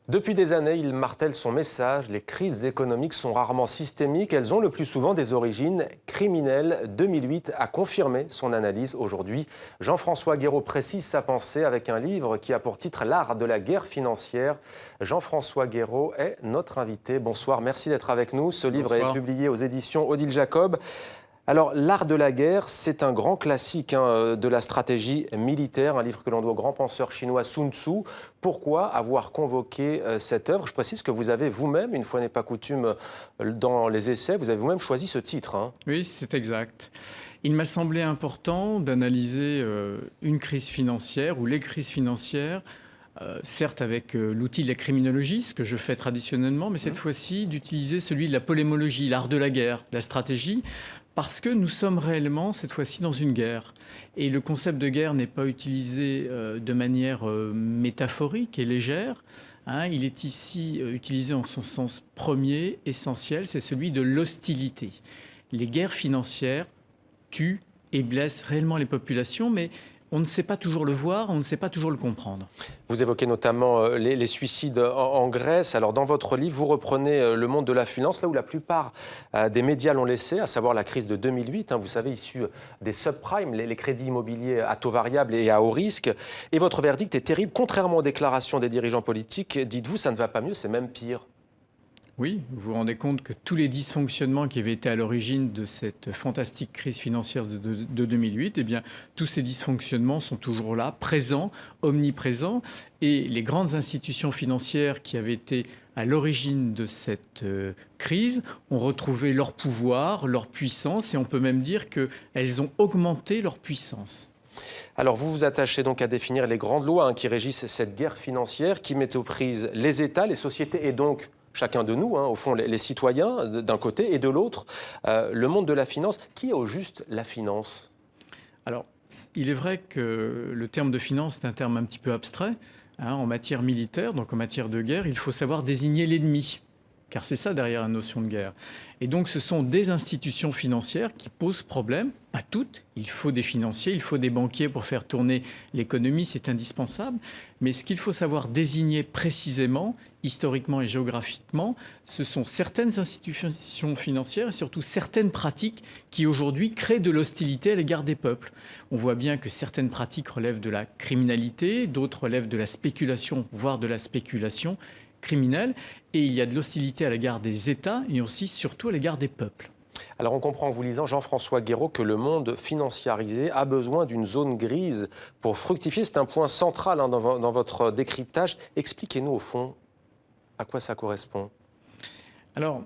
Depuis des années, il martèle son message. Les crises économiques sont rarement systémiques. Elles ont le plus souvent des origines criminelles. 2008 a confirmé son analyse. Aujourd'hui, Jean-François Guéraud précise sa pensée avec un livre qui a pour titre L'art de la guerre financière. Jean-François Guéraud est notre invité. Bonsoir, merci d'être avec nous. Ce livre est publié aux éditions Odile Jacob. Alors, L'art de la guerre, c'est un grand classique de la stratégie militaire, un livre que l'on doit au grand penseur chinois Sun Tzu. Pourquoi avoir convoqué cette œuvre? Je précise que vous avez vous-même, une fois n'est pas coutume dans les essais, vous avez vous-même choisi ce titre. Oui, c'est exact. Il m'a semblé important d'analyser une crise financière ou les crises financières, certes avec l'outil de la criminologie, ce que je fais traditionnellement, mais cette fois-ci d'utiliser celui de la polémologie, l'art de la guerre, la stratégie, parce que nous sommes réellement, cette fois-ci, dans une guerre. Et le concept de guerre n'est pas utilisé de manière métaphorique et légère. Il est ici utilisé en son sens premier, essentiel, c'est celui de l'hostilité. Les guerres financières tuent et blessent réellement les populations, mais on ne sait pas toujours le voir, on ne sait pas toujours le comprendre. Vous évoquez notamment les suicides en Grèce. Alors, dans votre livre, vous reprenez le monde de la finance, là où la plupart des médias l'ont laissé, à savoir la crise de 2008, vous savez, issue des subprimes, les crédits immobiliers à taux variable et à haut risque. Et votre verdict est terrible. Contrairement aux déclarations des dirigeants politiques, dites-vous, ça ne va pas mieux, c'est même pire. Oui, vous vous rendez compte que tous les dysfonctionnements qui avaient été à l'origine de cette fantastique crise financière de 2008, eh bien, tous ces dysfonctionnements sont toujours là, présents, omniprésents. Et les grandes institutions financières qui avaient été à l'origine de cette crise ont retrouvé leur pouvoir, leur puissance, et on peut même dire qu'elles ont augmenté leur puissance. Alors, vous vous attachez donc à définir les grandes lois qui régissent cette guerre financière qui met aux prises les États, les sociétés et donc chacun de nous, au fond, les citoyens d'un côté, et de l'autre, le monde de la finance. Qui est au juste la finance? Alors, il est vrai que le terme de finance est un terme un petit peu abstrait. En matière militaire, donc en matière de guerre, il faut savoir désigner l'ennemi. Car c'est ça derrière la notion de guerre. Et donc ce sont des institutions financières qui posent problème, pas toutes. Il faut des financiers, il faut des banquiers pour faire tourner l'économie, c'est indispensable. Mais ce qu'il faut savoir désigner précisément, historiquement et géographiquement, ce sont certaines institutions financières et surtout certaines pratiques qui aujourd'hui créent de l'hostilité à l'égard des peuples. On voit bien que certaines pratiques relèvent de la criminalité, d'autres relèvent de la spéculation, voire de la spéculation criminelle, et il y a de l'hostilité à l'égard des États et aussi surtout à l'égard des peuples. Alors on comprend en vous lisant, Jean-François Guéraud, que le monde financiarisé a besoin d'une zone grise pour fructifier. C'est un point central dans votre décryptage. Expliquez-nous au fond à quoi ça correspond. Alors,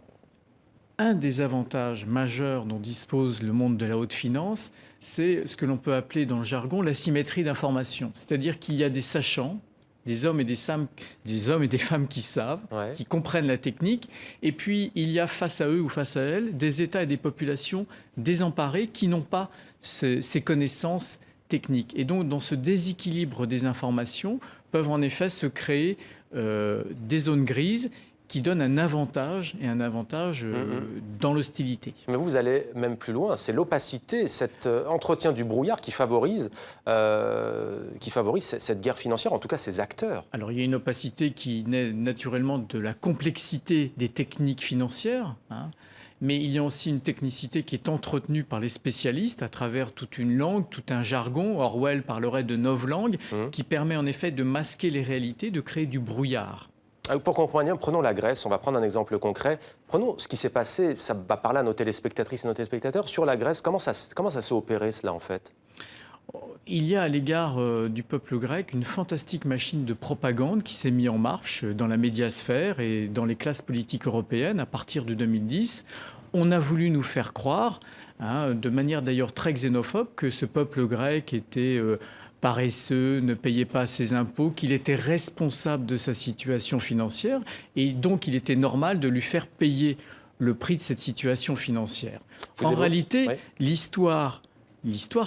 un des avantages majeurs dont dispose le monde de la haute finance, c'est ce que l'on peut appeler dans le jargon l'asymétrie d'information. C'est-à-dire qu'il y a des sachants, des hommes et des femmes qui savent, qui comprennent la technique. Et puis, il y a face à eux ou face à elles des États et des populations désemparées qui n'ont pas ces connaissances techniques. Et donc, dans ce déséquilibre des informations, peuvent en effet se créer des zones grises qui donnent un avantage dans l'hostilité. Mais vous allez même plus loin, c'est l'opacité, cet entretien du brouillard qui favorise cette guerre financière, en tout cas ses acteurs. Alors il y a une opacité qui naît naturellement de la complexité des techniques financières, mais il y a aussi une technicité qui est entretenue par les spécialistes à travers toute une langue, tout un jargon. Orwell parlerait de novlangue, qui permet en effet de masquer les réalités, de créer du brouillard. Pour comprendre bien, prenons la Grèce, on va prendre un exemple concret. Prenons ce qui s'est passé, ça va parler à nos téléspectatrices et nos téléspectateurs. Sur la Grèce, comment ça s'est opéré cela en fait? Il y a à l'égard du peuple grec une fantastique machine de propagande qui s'est mise en marche dans la médiasphère et dans les classes politiques européennes à partir de 2010. On a voulu nous faire croire, de manière d'ailleurs très xénophobe, que ce peuple grec était paresseux, ne payait pas ses impôts, qu'il était responsable de sa situation financière et donc il était normal de lui faire payer le prix de cette situation financière. En réalité, l'histoire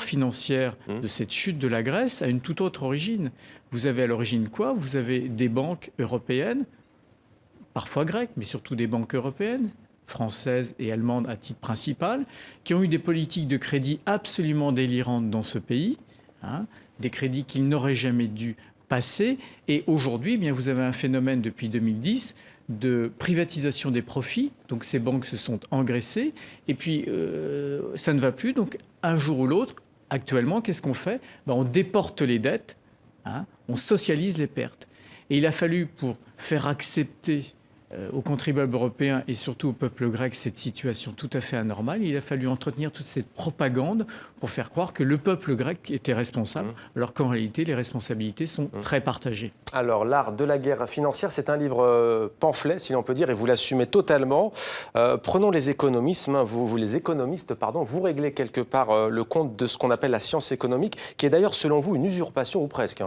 financière de cette chute de la Grèce a une toute autre origine. Vous avez à l'origine quoi? Vous avez des banques européennes, parfois grecques, mais surtout des banques européennes, françaises et allemandes à titre principal, qui ont eu des politiques de crédit absolument délirantes dans ce pays, des crédits qu'ils n'auraient jamais dû passé. Et aujourd'hui, eh bien, vous avez un phénomène depuis 2010 de privatisation des profits. Donc ces banques se sont engraissées. Et puis, ça ne va plus. Donc un jour ou l'autre, actuellement, qu'est-ce qu'on fait? On déporte les dettes, hein, on socialise les pertes. Et il a fallu, pour faire accepter aux contribuables européens et surtout au peuple grec cette situation tout à fait anormale, il a fallu entretenir toute cette propagande pour faire croire que le peuple grec était responsable, alors qu'en réalité, les responsabilités sont très partagées. Alors, l'art de la guerre financière, c'est un livre pamphlet, si l'on peut dire, et vous l'assumez totalement. Prenons les économistes, vous réglez quelque part le compte de ce qu'on appelle la science économique, qui est d'ailleurs, selon vous, une usurpation ou presque.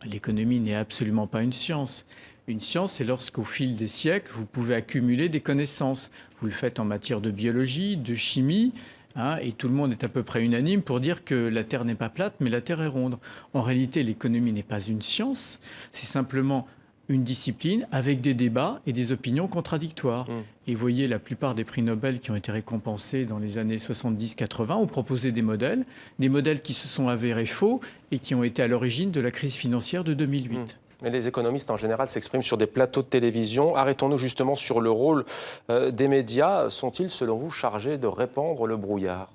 L'économie n'est absolument pas une science. Une science, c'est lorsqu'au fil des siècles, vous pouvez accumuler des connaissances. Vous le faites en matière de biologie, de chimie, hein, et tout le monde est à peu près unanime pour dire que la Terre n'est pas plate, mais la Terre est ronde. En réalité, l'économie n'est pas une science, c'est simplement une discipline avec des débats et des opinions contradictoires. Et vous voyez, la plupart des prix Nobel qui ont été récompensés dans les années 70-80 ont proposé des modèles qui se sont avérés faux et qui ont été à l'origine de la crise financière de 2008. Mais les économistes, en général, s'expriment sur des plateaux de télévision. Arrêtons-nous justement sur le rôle des médias. Sont-ils, selon vous, chargés de répandre le brouillard?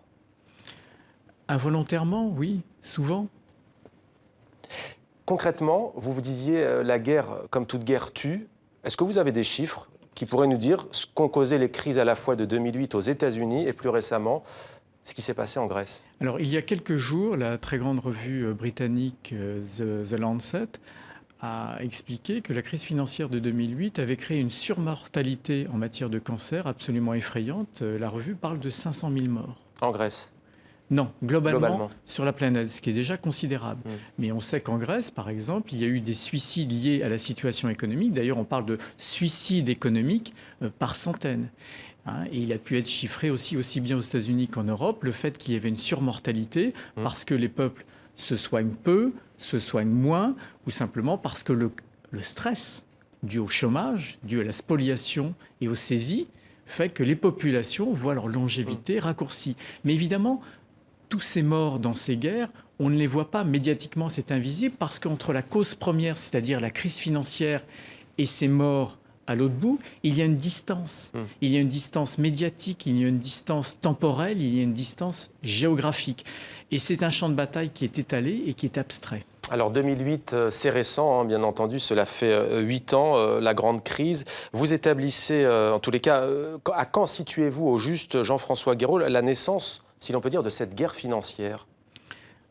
Involontairement, oui, souvent. Concrètement, vous vous disiez la guerre, comme toute guerre, tue. Est-ce que vous avez des chiffres qui pourraient nous dire ce qu'ont causé les crises à la fois de 2008 aux États-Unis et plus récemment ce qui s'est passé en Grèce? Alors, il y a quelques jours, la très grande revue britannique The Lancet a expliqué que la crise financière de 2008 avait créé une surmortalité en matière de cancer absolument effrayante. La revue parle de 500 000 morts. En Grèce? Non, globalement, sur la planète, ce qui est déjà considérable. Mais on sait qu'en Grèce, par exemple, il y a eu des suicides liés à la situation économique. D'ailleurs, on parle de suicides économiques par centaines. Et il a pu être chiffré aussi bien aux États-Unis qu'en Europe, le fait qu'il y avait une surmortalité parce que les peuples se soignent peu, se soignent moins, ou simplement parce que le stress dû au chômage, dû à la spoliation et aux saisies, fait que les populations voient leur longévité raccourcie. Mais évidemment, tous ces morts dans ces guerres, on ne les voit pas médiatiquement, c'est invisible, parce qu'entre la cause première, c'est-à-dire la crise financière, et ces morts à l'autre bout, il y a une distance. Il y a une distance médiatique, il y a une distance temporelle, il y a une distance géographique. Et c'est un champ de bataille qui est étalé et qui est abstrait. Alors 2008, c'est récent, bien entendu, cela fait 8 ans, la grande crise. Vous établissez, en tous les cas, à quand situez-vous au juste, Jean-François Guéraud, la naissance, si l'on peut dire, de cette guerre financière?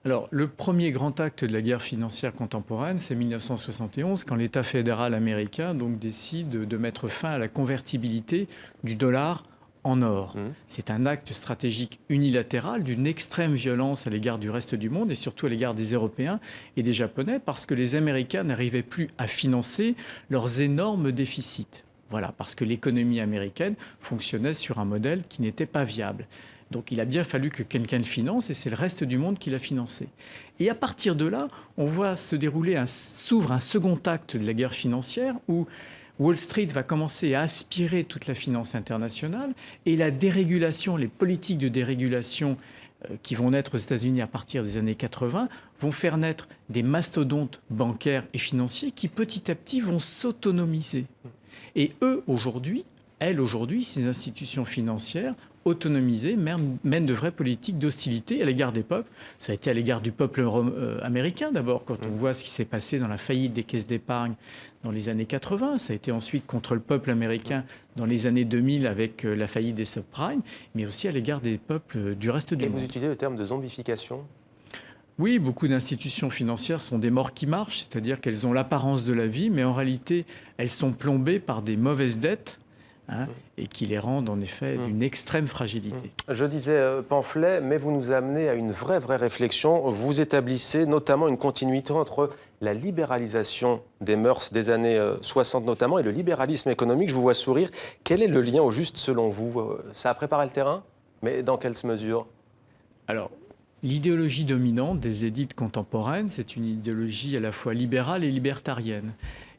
Alors, le premier grand acte de la guerre financière contemporaine, c'est 1971, quand l'État fédéral américain décide de mettre fin à la convertibilité du dollar en or. C'est un acte stratégique unilatéral d'une extrême violence à l'égard du reste du monde et surtout à l'égard des Européens et des Japonais parce que les Américains n'arrivaient plus à financer leurs énormes déficits. Voilà, parce que l'économie américaine fonctionnait sur un modèle qui n'était pas viable. Donc il a bien fallu que quelqu'un le finance et c'est le reste du monde qui l'a financé. Et à partir de là, on voit s'ouvre un second acte de la guerre financière où Wall Street va commencer à aspirer toute la finance internationale et la dérégulation, les politiques de dérégulation qui vont naître aux États-Unis à partir des années 80 vont faire naître des mastodontes bancaires et financiers qui petit à petit vont s'autonomiser. Et elles aujourd'hui, ces institutions financières autonomisées mènent de vraies politiques d'hostilité à l'égard des peuples. Ça a été à l'égard du peuple américain d'abord, quand on voit ce qui s'est passé dans la faillite des caisses d'épargne dans les années 80. Ça a été ensuite contre le peuple américain dans les années 2000 avec la faillite des subprimes, mais aussi à l'égard des peuples du reste du monde. Et vous utilisez le terme de zombification? Oui, beaucoup d'institutions financières sont des morts qui marchent, c'est-à-dire qu'elles ont l'apparence de la vie, mais en réalité, elles sont plombées par des mauvaises dettes et qui les rendent en effet d'une extrême fragilité. Je disais pamphlet, mais vous nous amenez à une vraie réflexion. Vous établissez notamment une continuité entre la libéralisation des mœurs des années 60 notamment et le libéralisme économique. Je vous vois sourire. Quel est le lien au juste selon vous? Ça a préparé le terrain, mais dans quelle mesure? Alors, l'idéologie dominante des élites contemporaines, c'est une idéologie à la fois libérale et libertarienne.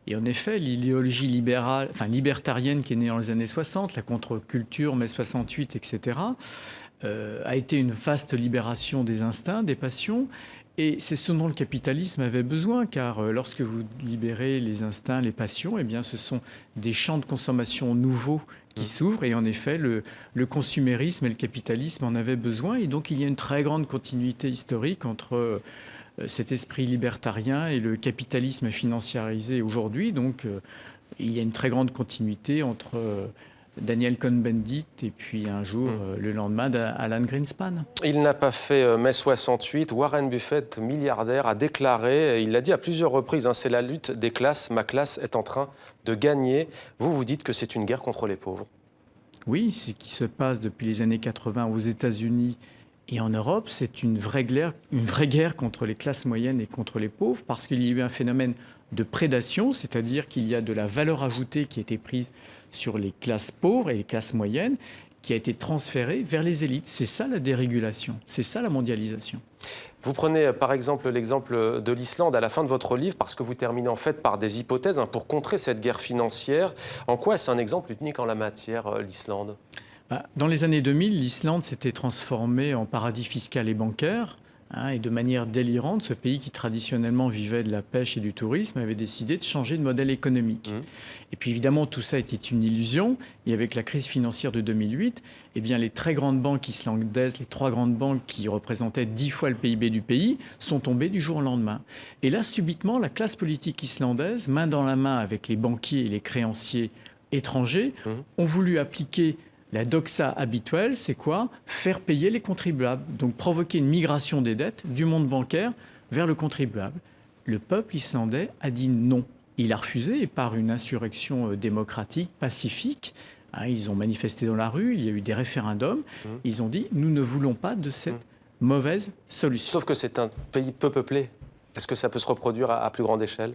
Et en effet, l'idéologie libertarienne qui est née dans les années 60, la contre-culture, mai 68, etc., a été une vaste libération des instincts, des passions. Et c'est ce dont le capitalisme avait besoin, car lorsque vous libérez les instincts, les passions, eh bien, ce sont des champs de consommation nouveaux qui s'ouvrent. Et en effet, le consumérisme et le capitalisme en avaient besoin. Et donc, il y a une très grande continuité historique entre cet esprit libertarien et le capitalisme financiarisé aujourd'hui. Donc, il y a une très grande continuité entre Daniel Cohn-Bendit et puis un jour, le lendemain, d'Alan Greenspan. Il n'a pas fait mai 68. Warren Buffett, milliardaire, a déclaré, il l'a dit à plusieurs reprises, c'est la lutte des classes, ma classe est en train de gagner. Vous dites que c'est une guerre contre les pauvres. Oui, ce qui se passe depuis les années 80 aux États-Unis et en Europe, c'est une vraie guerre contre les classes moyennes et contre les pauvres, parce qu'il y a eu un phénomène de prédation, c'est-à-dire qu'il y a de la valeur ajoutée qui a été prise sur les classes pauvres et les classes moyennes, qui a été transférée vers les élites. C'est ça la dérégulation, c'est ça la mondialisation. Vous prenez par exemple l'exemple de l'Islande à la fin de votre livre, parce que vous terminez en fait par des hypothèses pour contrer cette guerre financière. En quoi est-ce un exemple unique en la matière, l'Islande ? Dans les années 2000, l'Islande s'était transformée en paradis fiscal et bancaire. Et de manière délirante, ce pays qui traditionnellement vivait de la pêche et du tourisme avait décidé de changer de modèle économique. Et puis évidemment, tout ça était une illusion. Et avec la crise financière de 2008, eh bien, les très grandes banques islandaises, les 3 grandes banques qui représentaient 10 fois le PIB du pays, sont tombées du jour au lendemain. Et là, subitement, la classe politique islandaise, main dans la main avec les banquiers et les créanciers étrangers, ont voulu appliquer la doxa habituelle, c'est quoi? Faire payer les contribuables. Donc provoquer une migration des dettes du monde bancaire vers le contribuable. Le peuple islandais a dit non. Il a refusé, et par une insurrection démocratique, pacifique, ils ont manifesté dans la rue, il y a eu des référendums, ils ont dit « nous ne voulons pas de cette mauvaise solution ». Sauf que c'est un pays peu peuplé. Est-ce que ça peut se reproduire à plus grande échelle?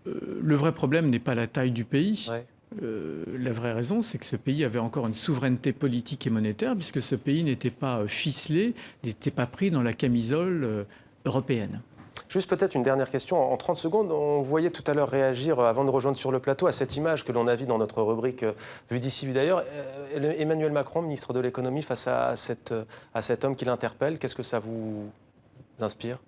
Le vrai problème n'est pas la taille du pays. Ouais. La vraie raison, c'est que ce pays avait encore une souveraineté politique et monétaire, puisque ce pays n'était pas ficelé, n'était pas pris dans la camisole européenne. Juste peut-être une dernière question, en 30 secondes. On voyait tout à l'heure réagir, avant de rejoindre sur le plateau, à cette image que l'on a vue dans notre rubrique Vue d'ici, vue d'ailleurs. Emmanuel Macron, ministre de l'économie, face à cet homme qui l'interpelle, qu'est-ce que ça vous inspire ?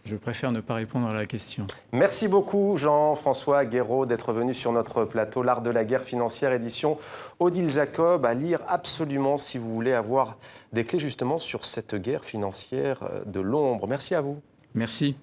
Je préfère ne pas répondre à la question. Merci beaucoup Jean-François Guéraud d'être venu sur notre plateau. L'art de la guerre financière, édition Odile Jacob, à lire absolument si vous voulez avoir des clés justement sur cette guerre financière de l'ombre. Merci à vous. Merci.